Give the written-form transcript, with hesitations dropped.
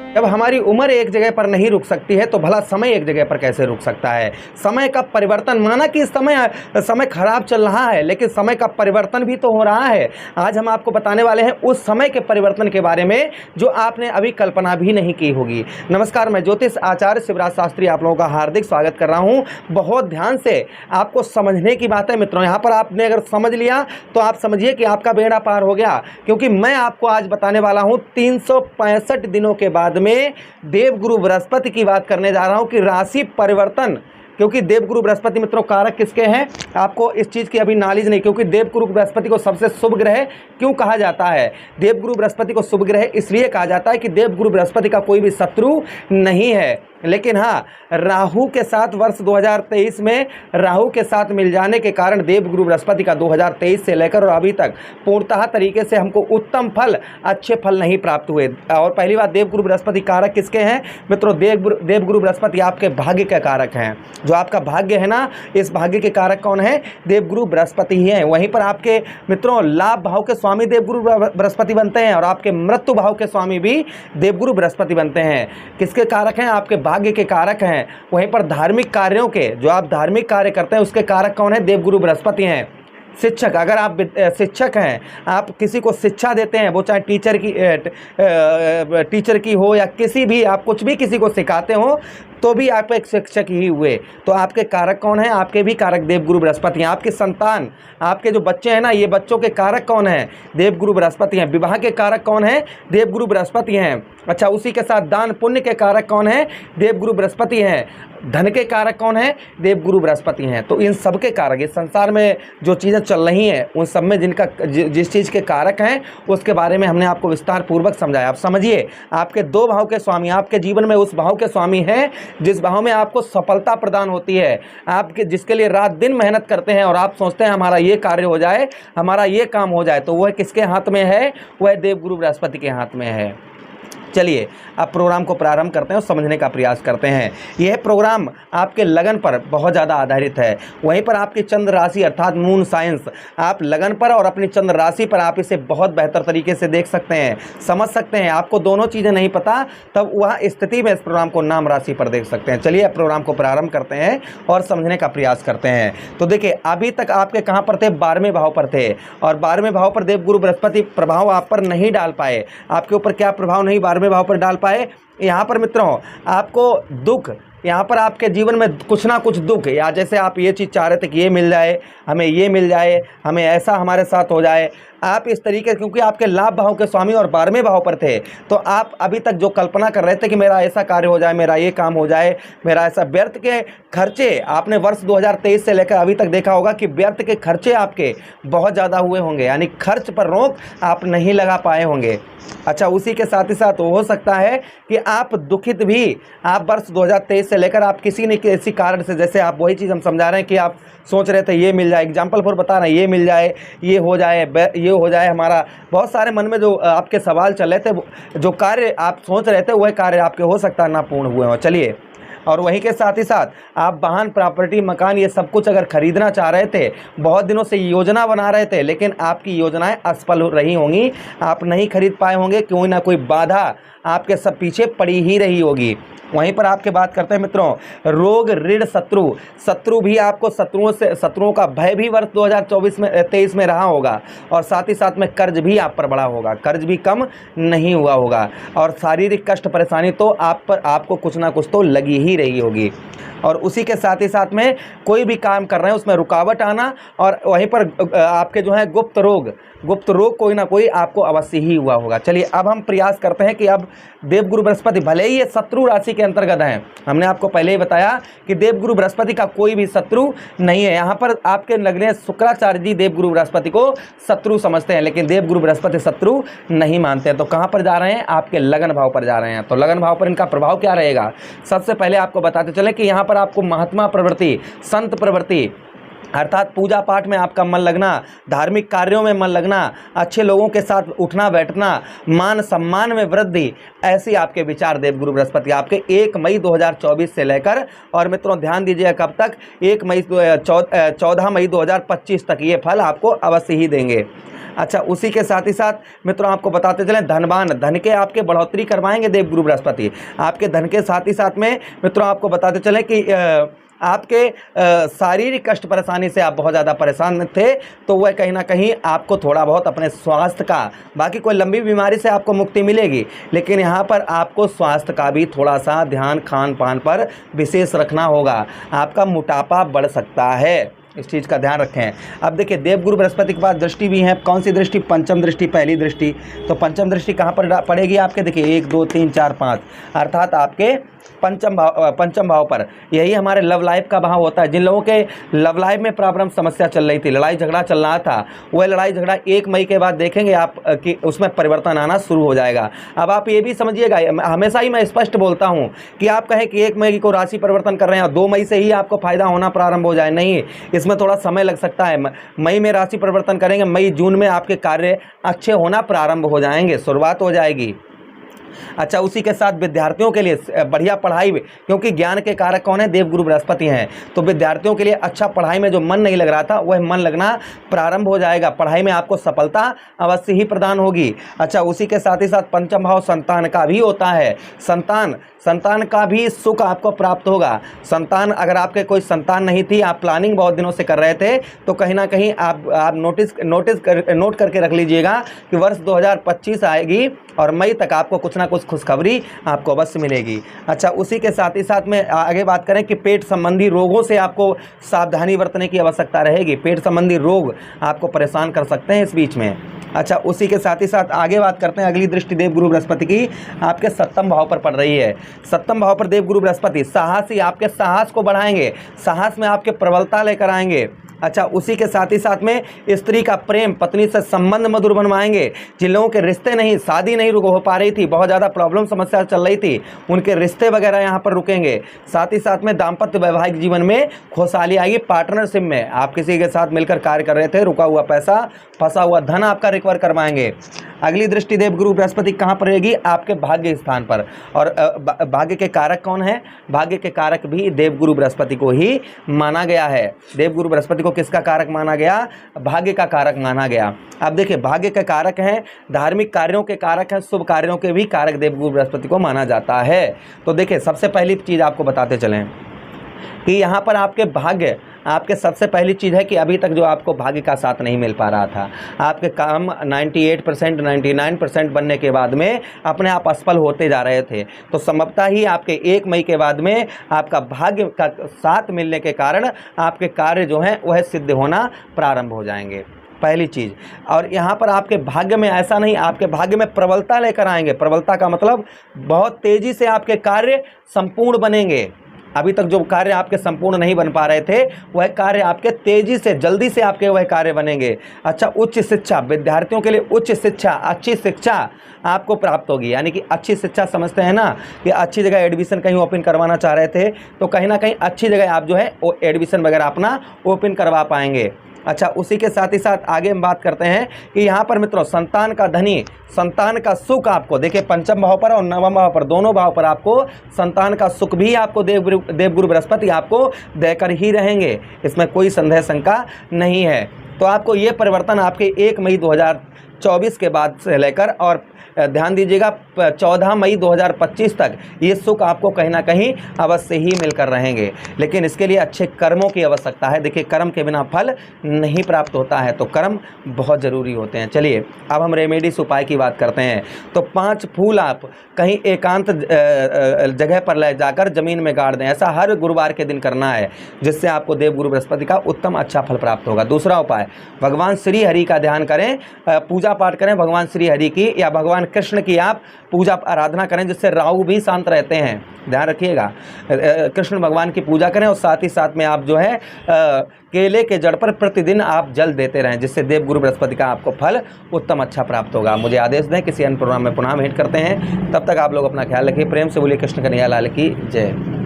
जब हमारी उम्र एक जगह पर नहीं रुक सकती है तो भला समय एक जगह पर कैसे रुक सकता है। समय का परिवर्तन, माना कि समय खराब चल रहा है, लेकिन समय का परिवर्तन भी तो हो रहा है। आज हम आपको बताने वाले हैं उस समय के परिवर्तन के बारे में जो आपने अभी कल्पना भी नहीं की होगी। नमस्कार, मैं ज्योतिष आचार्य शिवराज शास्त्री आप लोगों का हार्दिक स्वागत कर रहा हूँ। बहुत ध्यान से आपको समझने की बात है मित्रों। यहाँ पर आपने अगर समझ लिया तो आप समझिए कि आपका बेड़ा पार हो गया, क्योंकि मैं आपको आज बताने वाला हूँ 365 दिनों के बाद में देवगुरु बृहस्पति की बात करने जा रहा हूं कि राशि परिवर्तन, क्योंकि देवगुरु बृहस्पति मित्रों कारक किसके हैं आपको इस चीज़ की अभी नॉलेज नहीं। क्योंकि देवगुरु बृहस्पति को सबसे शुभ ग्रह क्यों कहा जाता है? देवगुरु बृहस्पति को शुभ ग्रह इसलिए कहा जाता है कि देवगुरु बृहस्पति का कोई भी शत्रु नहीं है। लेकिन हाँ, राहु के साथ वर्ष 2023 में राहु के साथ मिल जाने के कारण देवगुरु बृहस्पति का 2023 से लेकर और अभी तक पूर्णतः तरीके से हमको उत्तम फल, अच्छे फल नहीं प्राप्त हुए। और पहली बात, देवगुरु बृहस्पति कारक किसके हैं मित्रों? देवगुरु बृहस्पति आपके भाग्य के कारक हैं। जो आपका भाग्य है ना, इस भाग्य के कारक कौन है? देवगुरु बृहस्पति ही हैं। वहीं पर आपके मित्रों लाभ भाव के स्वामी देवगुरु बृहस्पति बनते हैं और आपके मृत्यु भाव के स्वामी भी देवगुरु बृहस्पति बनते हैं। किसके कारक हैं? आपके भाग्य के कारक हैं। वहीं पर धार्मिक कार्यों के, जो आप धार्मिक कार्य करते हैं उसके कारक कौन है? देवगुरु बृहस्पति हैं। शिक्षक, अगर आप शिक्षक हैं, आप किसी को शिक्षा देते हैं, वो चाहे टीचर की हो या किसी भी, आप कुछ भी किसी को सिखाते हो तो भी आप एक शिक्षक ही हुए। तो आपके कारक कौन है? आपके भी कारक देवगुरु बृहस्पति हैं। आपके संतान, आपके जो बच्चे हैं ना, ये बच्चों के कारक कौन हैं? देवगुरु बृहस्पति हैं। विवाह के कारक कौन है? देवगुरु बृहस्पति हैं। अच्छा, उसी के साथ दान पुण्य के कारक कौन है? देवगुरु बृहस्पति हैं। धन के कारक कौन है? देवगुरु बृहस्पति हैं। तो इन सब के कारक, इस संसार में जो चीज़ें चल रही हैं उन सब में जिस चीज़ के कारक हैं उसके बारे में हमने आपको विस्तार पूर्वक समझाया। आप समझिए, आपके 2 भाव के स्वामी आपके जीवन में उस भाव के स्वामी हैं जिस भाव में आपको सफलता प्रदान होती है, आपके जिसके लिए रात दिन मेहनत करते हैं और आप सोचते हैं हमारा ये कार्य हो जाए, हमारा ये काम हो जाए, तो वह किसके हाथ में है? वह देवगुरु बृहस्पति के हाथ में है। चलिए अब प्रोग्राम को प्रारंभ करते हैं और समझने का प्रयास करते हैं। यह प्रोग्राम आपके लगन पर बहुत ज़्यादा आधारित है। वहीं पर आपकी चंद्र राशि अर्थात मून साइंस, आप लगन पर और अपनी चंद्र राशि पर आप इसे बहुत बेहतर तरीके से देख सकते हैं, समझ सकते हैं। आपको दोनों चीज़ें नहीं पता तब वह स्थिति में इस प्रोग्राम को नाम राशि पर देख सकते हैं। चलिए अब प्रोग्राम को प्रारंभ करते हैं और समझने का प्रयास करते हैं। तो देखिए, अभी तक आपके कहाँ पर थे? 12वें भाव पर थे और 12वें भाव पर देवगुरु बृहस्पति प्रभाव आप पर नहीं डाल पाए। आपके ऊपर क्या प्रभाव नहीं 12वें भाव पर डाल पाए? यहाँ पर मित्रों आपको दुख, यहाँ पर आपके जीवन में कुछ ना कुछ दुख, या जैसे आप ये चीज़ चाह रहे थे कि ये मिल जाए, हमें ये मिल जाए, हमें ऐसा हमारे साथ हो जाए, आप इस तरीके, क्योंकि आपके लाभ भाव के स्वामी और 12वें भाव पर थे, तो आप अभी तक जो कल्पना कर रहे थे कि मेरा ऐसा कार्य हो जाए, मेरा ये काम हो जाए, मेरा ऐसा, व्यर्थ के खर्चे आपने वर्ष 2023 से लेकर अभी तक देखा होगा कि व्यर्थ के खर्चे आपके बहुत ज़्यादा हुए होंगे, यानी खर्च पर रोक आप नहीं लगा पाए होंगे। अच्छा, उसी के साथ ही साथ हो सकता है कि आप दुखित भी, आप वर्ष 2023 से लेकर आप किसी न किसी कारण से, जैसे आप वही चीज़ हम समझा रहे हैं कि आप सोच रहे थे ये मिल जाए, एग्जाम्पल फॉर बता रहे हैं, ये मिल जाए, ये हो जाए, ये हो जाए, हमारा बहुत सारे मन में जो आपके सवाल चल रहे थे, जो कार्य आप सोच रहे थे वह कार्य आपके हो सकता है ना पूर्ण हुए हों। चलिए, और वहीं के साथ ही साथ आप वाहन, प्रॉपर्टी, मकान, ये सब कुछ अगर खरीदना चाह रहे थे, बहुत दिनों से योजना बना रहे थे, लेकिन आपकी योजनाएं असफल रही होंगी, आप नहीं खरीद पाए होंगे, कोई ना कोई बाधा आपके सब पीछे पड़ी ही रही होगी। वहीं पर आपके बात करते हैं मित्रों, रोग, ऋण, शत्रु भी आपको, शत्रुओं का भय भी वर्ष 2023 में रहा होगा, और साथ ही साथ में कर्ज भी आप पर बढ़ा होगा, कर्ज भी कम नहीं हुआ होगा, और शारीरिक कष्ट, परेशानी तो आपको कुछ ना कुछ तो लगी ही रही होगी। और उसी के साथ ही साथ में कोई भी काम कर रहे हैं उसमें रुकावट आना, और वहीं पर आपके जो है गुप्त रोग कोई ना कोई आपको अवश्य ही हुआ होगा। चलिए अब हम प्रयास करते हैं कि अब देवगुरु बृहस्पति, भले ही ये शत्रु राशि के अंतर्गत हैं, हमने आपको पहले ही बताया कि देवगुरु बृहस्पति का कोई भी शत्रु नहीं है। यहाँ पर आपके लगने शुक्राचार्य जी देवगुरु बृहस्पति को शत्रु समझते हैं, लेकिन देवगुरु बृहस्पति शत्रु नहीं मानते हैं। तो कहाँ पर जा रहे हैं? आपके लगन भाव पर जा रहे हैं। तो लगन भाव पर इनका प्रभाव क्या रहेगा? सबसे पहले आपको बताते चलें कि यहाँ पर आपको महात्मा प्रवृत्ति, संत प्रवृत्ति, अर्थात पूजा पाठ में आपका मन लगना, धार्मिक कार्यों में मन लगना, अच्छे लोगों के साथ उठना बैठना, मान सम्मान में वृद्धि, ऐसी आपके विचार देवगुरु बृहस्पति आपके 1 मई 2024 से लेकर, और मित्रों ध्यान दीजिए कब तक, 14 मई 2025 तक ये फल आपको अवश्य ही देंगे। अच्छा, उसी के साथ ही साथ मित्रों आपको बताते चलें, धनवान, धन के आपके बढ़ोतरी करवाएंगे देवगुरु बृहस्पति। आपके धन के साथ ही साथ में मित्रों आपको बताते चलें कि आपके शारीरिक कष्ट परेशानी से आप बहुत ज़्यादा परेशान थे, तो वह कहीं ना कहीं आपको थोड़ा बहुत अपने स्वास्थ्य का, बाकी कोई लंबी बीमारी से आपको मुक्ति मिलेगी, लेकिन यहाँ पर आपको स्वास्थ्य का भी थोड़ा सा ध्यान खान पान पर विशेष रखना होगा। आपका मोटापा बढ़ सकता है, इस चीज़ का ध्यान रखें। अब देखिए, देवगुरु बृहस्पति के पास दृष्टि भी है। कौन सी दृष्टि? पंचम दृष्टि, पहली दृष्टि। तो पंचम दृष्टि कहाँ पर पड़ेगी आपके? देखिए 1 2 3 4 5, अर्थात आपके पंचम भाव पर। यही हमारे लव लाइफ का भाव होता है। जिन लोगों के लव लाइफ में प्रॉब्लम समस्या चल रही थी, लड़ाई झगड़ा चल रहा था, वह लड़ाई झगड़ा 1 मई के बाद देखेंगे आप कि उसमें परिवर्तन आना शुरू हो जाएगा। अब आप ये भी समझिएगा, हमेशा ही मैं स्पष्ट बोलता हूँ कि आप कहें कि 1 मई को राशि परिवर्तन कर रहे हैं और 2 मई से ही आपको फायदा होना प्रारंभ हो जाए, नहीं, इसमें थोड़ा समय लग सकता है। मई में राशि परिवर्तन करेंगे, मई जून में आपके कार्य अच्छे होना प्रारंभ हो जाएंगे, शुरुआत हो जाएगी। अच्छा, उसी के साथ विद्यार्थियों के लिए बढ़िया पढ़ाई, क्योंकि ज्ञान के कारक कौन है? देवगुरु बृहस्पति हैं। तो विद्यार्थियों के लिए अच्छा, पढ़ाई में जो मन नहीं लग रहा था वह मन लगना प्रारंभ हो जाएगा। पढ़ाई में आपको सफलता अवश्य ही प्रदान होगी। अच्छा, उसी के साथ ही साथ पंचम भाव संतान का भी होता है। संतान का भी सुख आपको प्राप्त होगा। संतान, अगर आपके कोई संतान नहीं थी, आप प्लानिंग बहुत दिनों से कर रहे थे, तो कहीं ना कहीं आप नोट करके रख लीजिएगा कि वर्ष 2025 आएगी और मई तक आपको कुछ ना कुछ खुशखबरी आपको अवश्य मिलेगी। अच्छा, उसी के साथ ही साथ में आगे बात करें कि पेट संबंधी रोगों से आपको सावधानी बरतने की आवश्यकता रहेगी। पेट संबंधी रोग आपको परेशान कर सकते हैं इस बीच में। अच्छा, उसी के साथ ही साथ आगे बात करते हैं, अगली दृष्टि देवगुरु बृहस्पति की आपके 7वें भाव पर पड़ रही है। 7वें भाव पर देवगुरु बृहस्पति साहसी, आपके साहस को बढ़ाएंगे, साहस में आपके प्रबलता लेकर आएंगे। अच्छा, उसी के साथ ही साथ में स्त्री का प्रेम, पत्नी से संबंध मधुर बनवाएंगे। जिन लोगों के रिश्ते नहीं, शादी नहीं हो पा रही थी, बहुत ज़्यादा प्रॉब्लम समस्या चल रही थी, उनके रिश्ते वगैरह यहाँ पर रुकेंगे। साथ ही साथ में दाम्पत्य वैवाहिक जीवन में खुशहाली आएगी। पार्टनरशिप में आप किसी के साथ मिलकर कार्य कर रहे थे, रुका हुआ पैसा, फंसा हुआ धन आपका रिकवर करवाएंगे। अगली दृष्टि देवगुरु बृहस्पति कहाँ पर रहेगी? आपके भाग्य स्थान पर। और भाग्य के कारक कौन है? भाग्य के कारक भी देवगुरु बृहस्पति को ही माना गया है। देवगुरु बृहस्पति को किसका कारक माना गया? भाग्य का कारक माना गया। अब देखिए, भाग्य के कारक हैं, धार्मिक कार्यों के कारक हैं, शुभ कार्यों के भी कारक देवगुरु बृहस्पति को माना जाता है। तो देखिए, सबसे पहली चीज़ आपको बताते चलें कि यहाँ पर आपके भाग्य, आपके सबसे पहली चीज़ है कि अभी तक जो आपको भाग्य का साथ नहीं मिल पा रहा था, आपके काम 98% 99% बनने के बाद में अपने आप असफल होते जा रहे थे, तो संभवतः ही आपके 1 मई के बाद में आपका भाग्य का साथ मिलने के कारण आपके कार्य जो हैं वह सिद्ध होना प्रारंभ हो जाएंगे, पहली चीज़। और यहाँ पर आपके भाग्य में ऐसा नहीं, आपके भाग्य में प्रबलता लेकर आएंगे। प्रबलता का मतलब बहुत तेज़ी से आपके कार्य संपूर्ण बनेंगे। अभी तक जो कार्य आपके संपूर्ण नहीं बन पा रहे थे, वह कार्य आपके तेजी से, जल्दी से आपके वह कार्य बनेंगे। अच्छा, उच्च शिक्षा, विद्यार्थियों के लिए उच्च शिक्षा, अच्छी शिक्षा आपको प्राप्त होगी। यानी कि अच्छी शिक्षा समझते हैं ना, कि अच्छी जगह एडमिशन कहीं ओपन करवाना चाह रहे थे, तो कहीं ना कहीं अच्छी जगह आप जो है वो एडमिशन वगैरह अपना ओपन करवा पाएंगे। अच्छा, उसी के साथ ही साथ आगे हम बात करते हैं कि यहाँ पर मित्रों संतान का धनी, संतान का सुख आपको, देखिए पंचम भाव पर और 9वें भाव पर, दोनों भाव पर आपको संतान का सुख भी आपको देवगुरु बृहस्पति आपको देकर ही रहेंगे, इसमें कोई संदेह शंका नहीं है। तो आपको ये परिवर्तन आपके 1 मई 2024 के बाद से लेकर और ध्यान दीजिएगा 14 मई 2025 तक ये सुख आपको कहीं ना कहीं अवश्य ही मिलकर रहेंगे। लेकिन इसके लिए अच्छे कर्मों की आवश्यकता है। देखिए, कर्म के बिना फल नहीं प्राप्त होता है, तो कर्म बहुत ज़रूरी होते हैं। चलिए, अब हम रेमेडीज उपाय की बात करते हैं। तो 5 फूल आप कहीं एकांत जगह पर ले जाकर ज़मीन में गाड़ दें। ऐसा हर गुरुवार के दिन करना है, जिससे आपको देवगुरु बृहस्पति का उत्तम अच्छा फल प्राप्त होगा। दूसरा उपाय, भगवान श्री हरि का ध्यान करें, पूजा पाठ करें भगवान श्री हरि की, या भगवान कृष्ण की आप पूजा आराधना करें, जिससे राहु भी शांत रहते हैं। ध्यान रखिएगा, कृष्ण भगवान की पूजा करें और साथ ही साथ में आप जो है केले के जड़ पर प्रतिदिन आप जल देते रहें, जिससे देवगुरु बृहस्पति का आपको फल उत्तम अच्छा प्राप्त होगा। मुझे आदेश दें, किसी अन्य प्रोग्राम में पुनः भेंट करते हैं। तब तक आप लोग अपना ख्याल रखिए। प्रेम से बोलिए कृष्ण कन्हैया लाल की जय।